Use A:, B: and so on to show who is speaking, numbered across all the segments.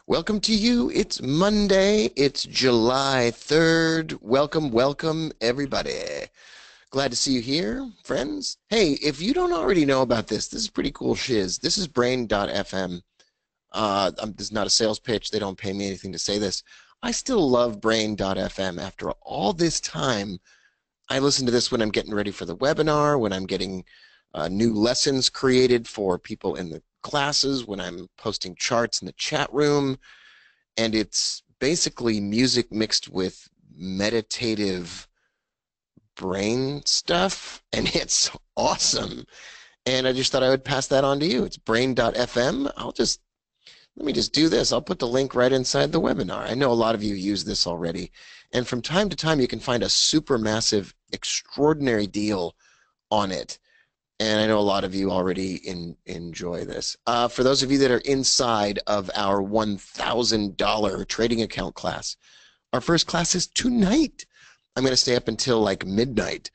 A: Welcome to you. It's Monday. It's July 3rd. Welcome, welcome, everybody. Glad to see you here, friends. Hey, if you don't already know about this is pretty cool shiz. This is Brain.fm. This is not a sales pitch. They don't pay me anything to say this. I still love Brain.fm. After all this time, I listen to this when I'm getting ready for the webinar, when I'm getting new lessons created for people in the classes, when I'm posting charts in the chat room, and it's basically music mixed with meditative brain stuff, and it's awesome. And I just thought I would pass that on to you. It's brain.fm. Let me just do this. I'll put the link right inside the webinar. I know a lot of you use this already. And from time to time, you can find a super massive, extraordinary deal on it. And I know a lot of you already enjoy this. For those of you that are inside of our $1,000 trading account class, our first class is tonight. I'm going to stay up until like midnight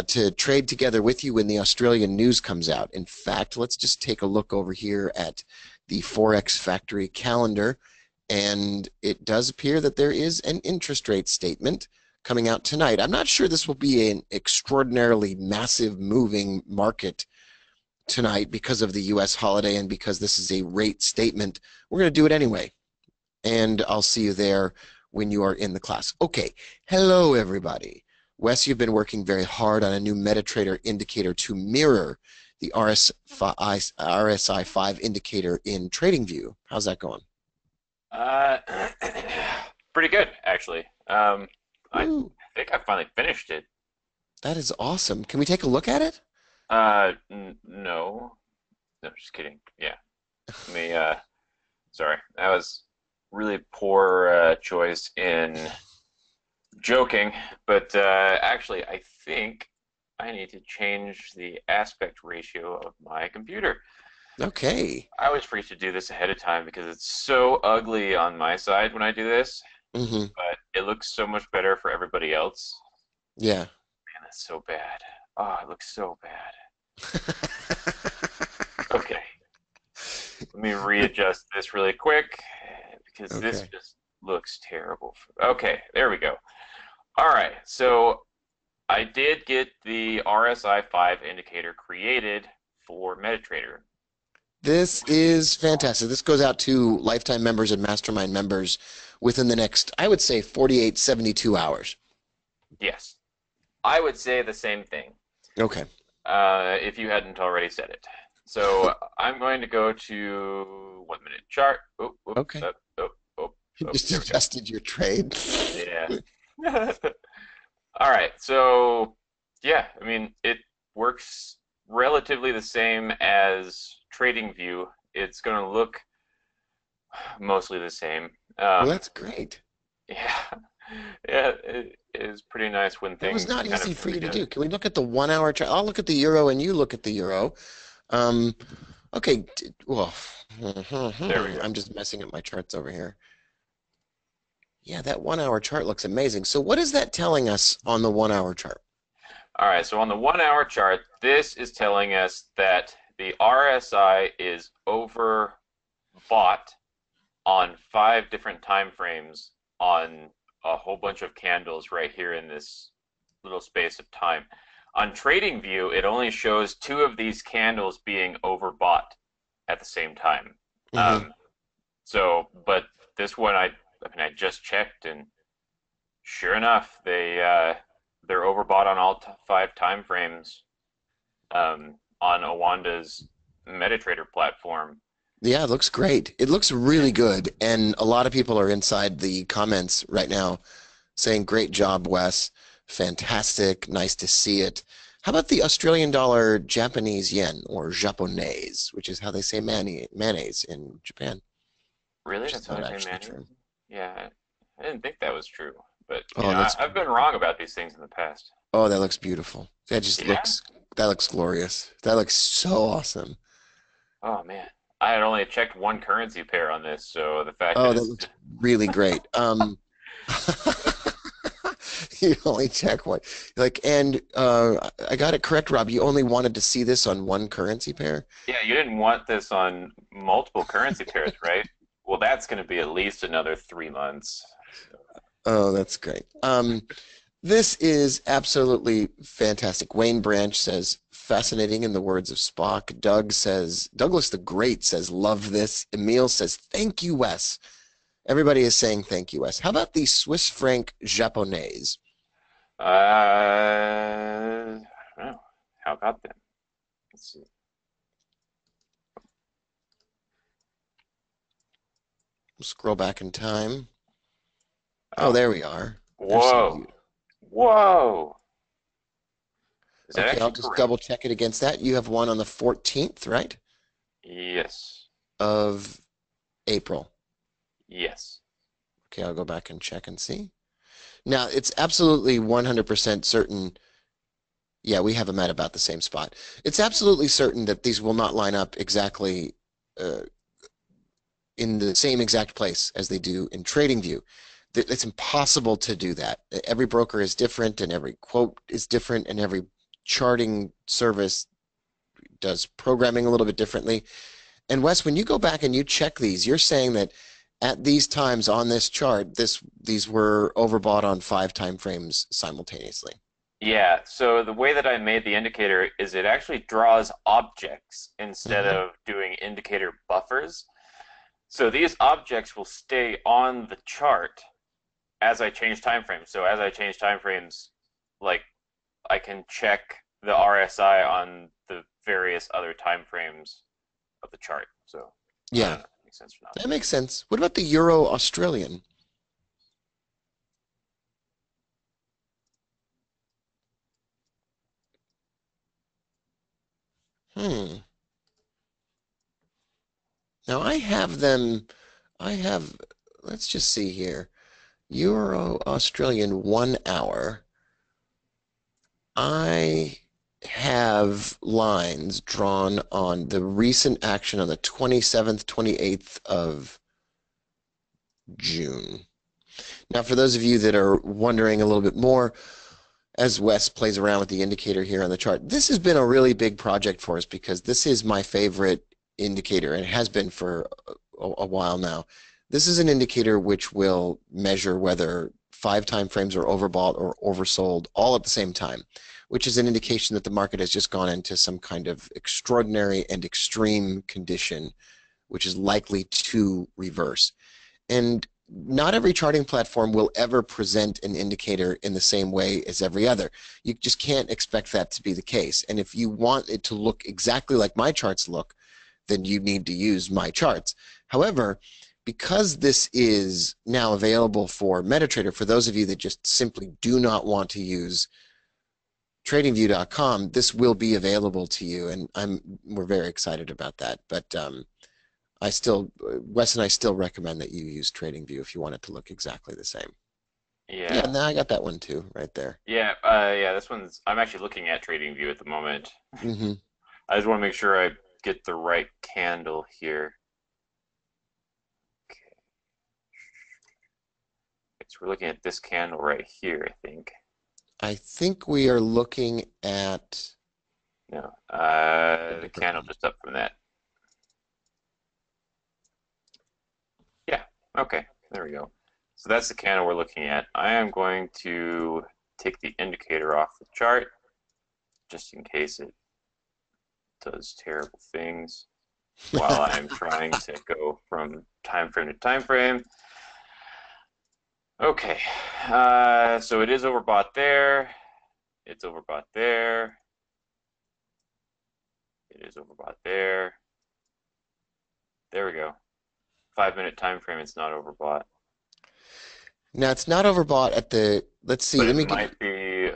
A: to trade together with you when the Australian news comes out. In fact, let's just take a look over here at the Forex Factory calendar, and it does appear that there is an interest rate statement coming out tonight. I'm not sure this will be an extraordinarily massive moving market tonight because of the U.S. holiday and because this is a rate statement. We're going to do it anyway, and I'll see you there when you are in the class. Okay, hello everybody. Wes, you've been working very hard on a new MetaTrader indicator to mirror the RSI 5 indicator in TradingView. How's that going?
B: Uh, Pretty good, actually. I
A: Ooh,
B: think I finally finished it.
A: that is awesome. Can we take a look at it?
B: No, no, just kidding. Yeah, let me. Sorry, that was really poor choice in joking. But actually, I think I need to change the aspect ratio of my computer.
A: Okay.
B: I always forget to do this ahead of time because it's so ugly on my side when I do this,
A: Mm-hmm.
B: but it looks so much better for everybody else.
A: Yeah.
B: Man, that's so bad. Oh, it looks so bad. Okay, let me readjust this really quick because this
A: Okay.
B: just looks terrible. Okay, there we go. All right, so I did get the RSI 5 indicator created for MetaTrader.
A: This is fantastic. This goes out to lifetime members and mastermind members within the next, I would say, 48, 72 hours.
B: Yes, I would say the same thing
A: Okay.
B: if you hadn't already said it. So I'm going to go to 1 minute chart. Oh, oops,
A: Okay.
B: oh, oh,
A: You
B: oh,
A: just
B: there we go.
A: adjusted your trade.
B: Yeah. All right, so yeah, I mean, it works relatively the same as TradingView. It's going to look mostly the same.
A: Well,
B: Um,
A: that's great.
B: yeah, yeah, it is pretty nice when
A: That was
B: things
A: not
B: kind of
A: easy for
B: come
A: you to
B: together.
A: do. Can we look at the 1 hour chart? I'll look at the euro and you look at the euro. Um, okay. Well,
B: There we go.
A: I'm just messing up my charts over here. Yeah, that 1 hour chart looks amazing. So what is that telling us on the 1 hour chart?
B: All right, so on the 1 hour chart, this is telling us that the RSI is overbought on 5 different time frames on a whole bunch of candles right here in this little space of time. On TradingView, it only shows 2 of these candles being overbought at the same time.
A: Hmm.
B: Um, but this one, I mean, I just checked, and sure enough, they're overbought on all 5 time frames on Awanda's MetaTrader platform.
A: Yeah, it looks great. It looks really good. And a lot of people are inside the comments right now saying, great job, Wes. Fantastic. Nice to see it. How about the Australian dollar Japanese yen or japonese, which is how they say mayonnaise in Japan,
B: Really,
A: which is
B: that's how
A: not
B: they say
A: actually
B: mayonnaise?
A: true.
B: Yeah, I didn't think that was true, but
A: Oh,
B: I've been wrong about these things in the past.
A: that looks beautiful.
B: Yeah.
A: That looks glorious. That looks so awesome.
B: Oh man, I had only checked one currency pair on this, so the fact that
A: Oh, that
B: it's
A: looks really great. You only check one. Like, and I got it correct, Rob. You only wanted to see this on one currency pair?
B: yeah, you didn't want this on multiple currency pairs, right? Well, that's going to be at least another 3 months. So,
A: Oh, that's great. This is absolutely fantastic. Wayne Branch says, fascinating in the words of Spock. Doug says, Douglas the Great says, love this. Emil says, thank you, Wes. Everybody is saying thank you, Wes. How about the Swiss franc japonaise?
B: I don't know. How about them? Let's see.
A: Scroll back in time. Oh,
B: Oh,
A: there we are. There's some
B: whoa,
A: beauty.
B: whoa. Is that
A: Okay, I'll
B: actually
A: just double
B: correct?
A: check it against that. You have one on the 14th, right?
B: Yes.
A: Of April.
B: Yes.
A: Okay, I'll go back and check and see. Now, it's absolutely 100% certain. Yeah, we have them at about the same spot. It's absolutely certain that these will not line up exactly uh, in the same exact place as they do in TradingView. It's impossible to do that. Every broker is different, and every quote is different, and every charting service does programming a little bit differently. And Wes, when you go back and you check these, you're saying that at these times on this chart, these were overbought on 5 time frames simultaneously.
B: Yeah, so the way that I made the indicator is it actually draws objects instead
A: Hmm.
B: of doing indicator buffers. So these objects will stay on the chart as I change time frames. So as I change time frames, like I can check the RSI on the various other time frames of the chart. So I
A: Yeah,
B: don't know if that makes sense or not.
A: that makes sense. What about the Euro Australian? Hmm. Now I have them, I have, let's just see here. Euro Australian 1 hour. I have lines drawn on the recent action on the 27th, 28th of June. Now, for those of you that are wondering a little bit more, as Wes plays around with the indicator here on the chart, this has been a really big project for us because this is my favorite indicator, and it has been for a while now. This is an indicator which will measure whether 5 time frames are overbought or oversold all at the same time, which is an indication that the market has just gone into some kind of extraordinary and extreme condition, which is likely to reverse. And not every charting platform will ever present an indicator in the same way as every other. You just can't expect that to be the case. And if you want it to look exactly like my charts look, then you need to use my charts. However, because this is now available for MetaTrader, for those of you that just simply do not want to use TradingView.com, this will be available to you, and we're very excited about that. But Wes and I still recommend that you use TradingView if you want it to look exactly the same. Yeah,
B: Yeah.
A: now I got that one too, right there.
B: Yeah, this one's I'm actually looking at TradingView at the moment.
A: Hmm.
B: I just want to make sure I get the right candle here. Okay. So we're looking at this candle right here, I think.
A: I think we are looking at
B: No,
A: a
B: the
A: different
B: candle
A: one.
B: just up from that. Yeah, okay, there we go. So that's the candle we're looking at. I am going to take the indicator off the chart just in case it does terrible things while I'm trying to go from time frame to time frame. Okay, so it is overbought there. It's overbought there. It is overbought there. There we go. 5 minute time frame. It's not overbought,
A: Now it's not overbought at the, let's see,
B: but
A: let
B: it
A: me get,
B: might be.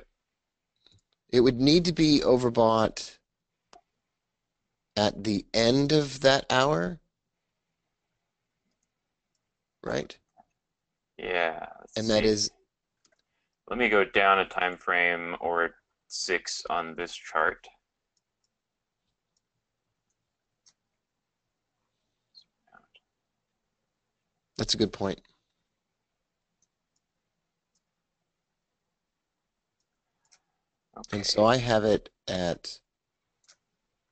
A: it would need to be overbought at the end of that hour, right?
B: Yeah. Let's
A: And that
B: see.
A: is,
B: Let me go down a time frame or 6 on this chart.
A: that's a good point. And so
B: Okay.
A: I have it at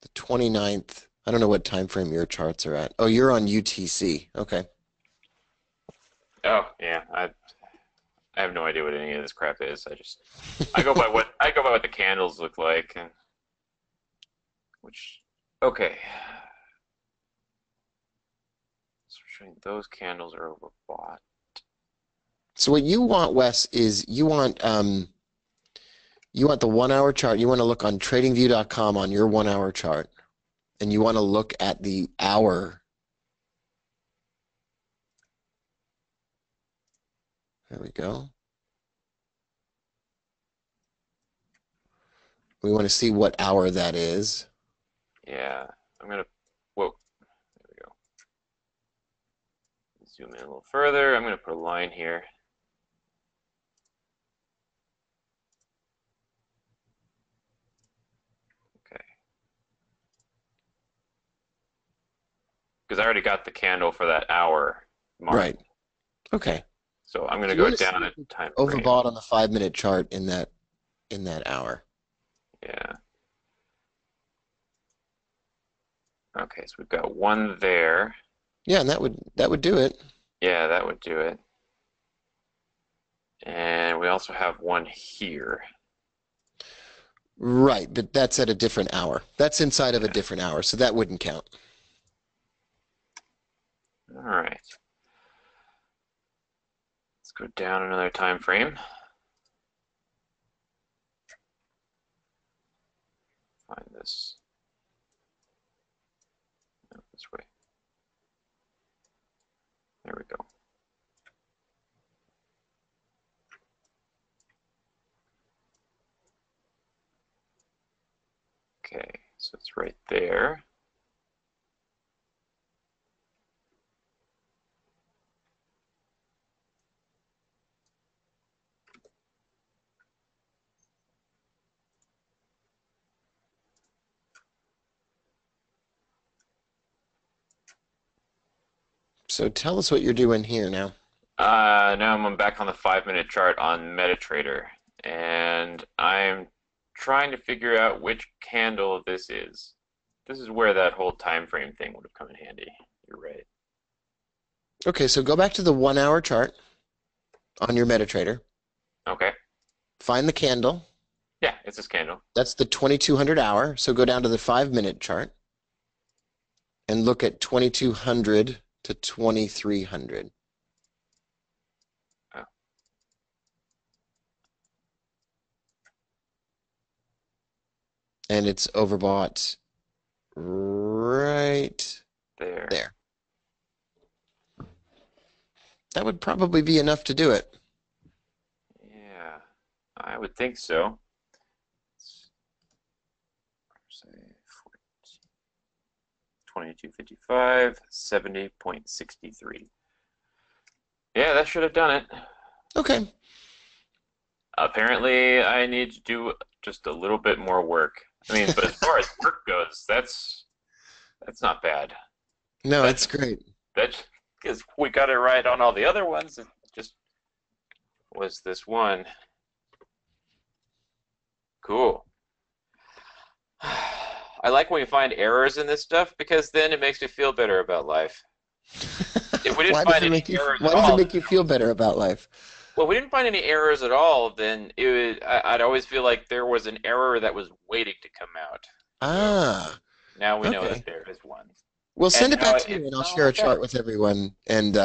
A: the 29th. I don't know what time frame your charts are at. Oh, you're on UTC. Okay.
B: Oh yeah, I have no idea what any of this crap is. I go by what the candles look like, and which okay. So we're showing those candles are overbought.
A: So what you want, Wes, is you want the 1 hour chart. You want to look on TradingView.com on your 1 hour chart, and you want to look at the hour. There we go. We want to see what hour that is.
B: Yeah, I'm gonna. Whoa, there we go. Zoom in a little further. I'm gonna put a line here. Okay. Because I already got the candle for that hour mark.
A: Right. Okay.
B: So I'm gonna
A: So you
B: go
A: want to
B: down
A: see
B: a time frame.
A: overbought on the 5 minute chart in that hour.
B: Yeah. Okay, so we've got one there.
A: Yeah, and that would do it.
B: Yeah, that would do it. And we also have one here.
A: Right, but that's at a different hour. That's inside of a different hour, so that wouldn't count.
B: All right. Let's go down another time frame. Find this. No, this way. There we go. Okay, so it's right there.
A: So tell us what you're doing here now.
B: Now I'm back on the 5 minute chart on MetaTrader, and I'm trying to figure out which candle this is. This is where that whole time frame thing would have come in handy. You're right.
A: Okay, so go back to the 1 hour chart on your MetaTrader.
B: Okay.
A: Find the candle.
B: Yeah, it's this candle.
A: That's the 2200 hour. So go down to the 5 minute chart and look at 2200 to 2300.
B: Oh.
A: And it's overbought right
B: There.
A: there. That would probably be enough to do it.
B: Yeah, I would think so. Say 2255, 70.63. Yeah, that should have done it.
A: Okay.
B: Apparently, I need to do just a little bit more work. I mean, but as far as work goes, that's not bad.
A: No,
B: That's
A: it's great.
B: That's because we got it right on all the other ones. It just was this one. Cool. I like when we find errors in this stuff because then it makes me feel better about life. If we didn't find any errors
A: Why
B: at
A: does it
B: all,
A: make you feel better about life?
B: well, we didn't find any errors at all, then I'd always feel like there was an error that was waiting to come out. So
A: Ah,
B: now we know
A: okay.
B: that there is one.
A: Well,
B: And
A: send it
B: now
A: back to me,
B: it's
A: and I'll
B: not
A: share a
B: like
A: chart
B: that.
A: with everyone, and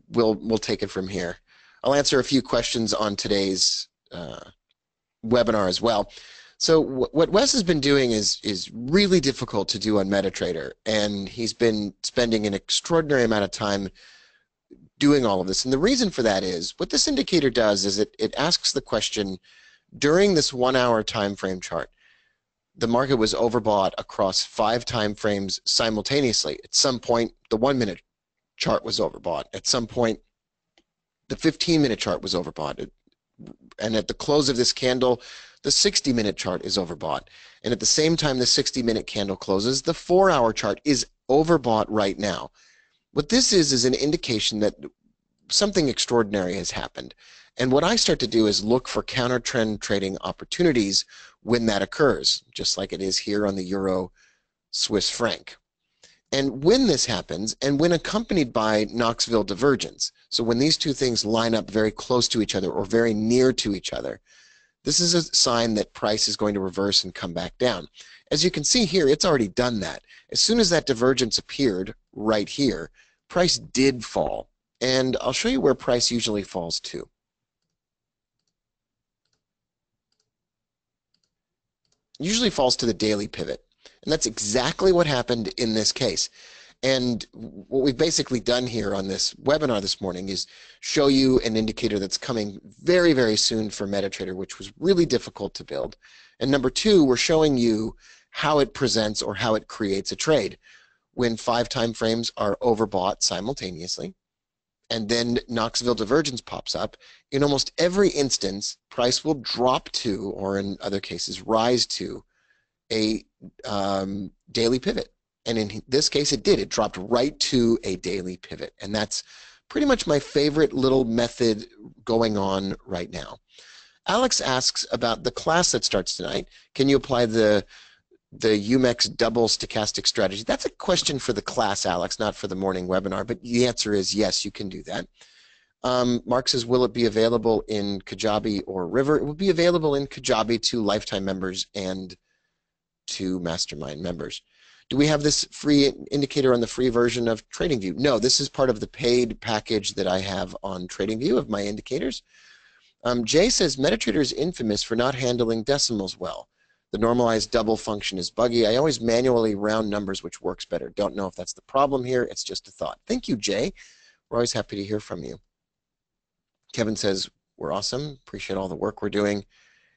A: we'll take it from here. I'll answer a few questions on today's webinar as well. So what Wes has been doing is really difficult to do on MetaTrader, and he's been spending an extraordinary amount of time doing all of this. And the reason for that is what this indicator does is it asks the question during this 1 hour time frame chart. The market was overbought across 5 time frames simultaneously. At some point, the 1 minute chart was overbought. At some point, the 15-minute chart was overbought. And at the close of this candle, the 60-minute chart is overbought. And at the same time the 60-minute candle closes, the 4 hour chart is overbought right now. What this is an indication that something extraordinary has happened. And what I start to do is look for counter trend trading opportunities when that occurs, just like it is here on the Euro Swiss franc. And when this happens, and when accompanied by Knoxville divergence, so when these two things line up very close to each other or very near to each other, this is a sign that price is going to reverse and come back down. As you can see here, it's already done that. As soon as that divergence appeared right here, price did fall. And I'll show you where price usually falls to. Usually falls to the daily pivot. And that's exactly what happened in this case. And what we've basically done here on this webinar this morning is show you an indicator that's coming very, very soon for MetaTrader, which was really difficult to build. And number two, we're showing you how it presents or how it creates a trade when 5 time frames are overbought simultaneously. And then Knoxville divergence pops up. In almost every instance, price will drop to, or in other cases, rise to a daily pivot. And in this case, it did. It dropped right to a daily pivot. And that's pretty much my favorite little method going on right now. Alex asks about the class that starts tonight. Can you apply the UMEX double stochastic strategy? That's a question for the class, Alex, not for the morning webinar, but the answer is yes, you can do that. Mark says, will it be available in Kajabi or River? It will be available in Kajabi to lifetime members and to mastermind members. Do we have this free indicator on the free version of TradingView? No, this is part of the paid package that I have on TradingView of my indicators. Jay says, MetaTrader is infamous for not handling decimals well. The normalized double function is buggy. I always manually round numbers, which works better. Don't know if that's the problem here. It's just a thought. Thank you, Jay. We're always happy to hear from you. Kevin says, we're awesome. Appreciate all the work we're doing.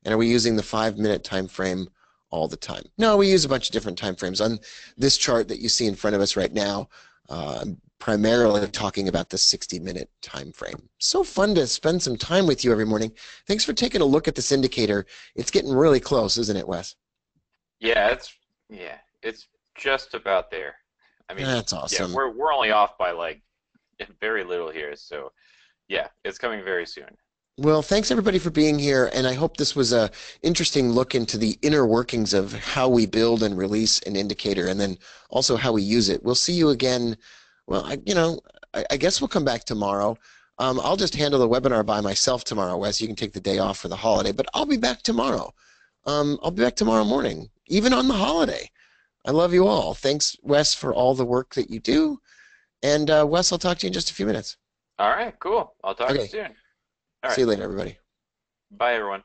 A: And are we using the 5-minute time frame all the time? No, we use a bunch of different time frames. On this chart that you see in front of us right now, I'm primarily talking about the 60-minute time frame. So fun to spend some time with you every morning. Thanks for taking a look at this indicator. It's getting really close, isn't it, Wes?
B: Yeah, it's just about there. I mean,
A: that's awesome.
B: Yeah, we're only off by like very little here, so yeah, it's coming very soon.
A: Well, thanks everybody for being here, and I hope this was a interesting look into the inner workings of how we build and release an indicator, and then also how we use it. We'll see you again. Well, I guess we'll come back tomorrow. I'll just handle the webinar by myself tomorrow, Wes. You can take the day off for the holiday, but I'll be back tomorrow. I'll be back tomorrow morning, even on the holiday. I love you all. Thanks, Wes, for all the work that you do. And Wes, I'll talk to you in just a few minutes.
B: All right, cool. I'll talk to you soon. All right.
A: See you later, everybody.
B: Bye, everyone.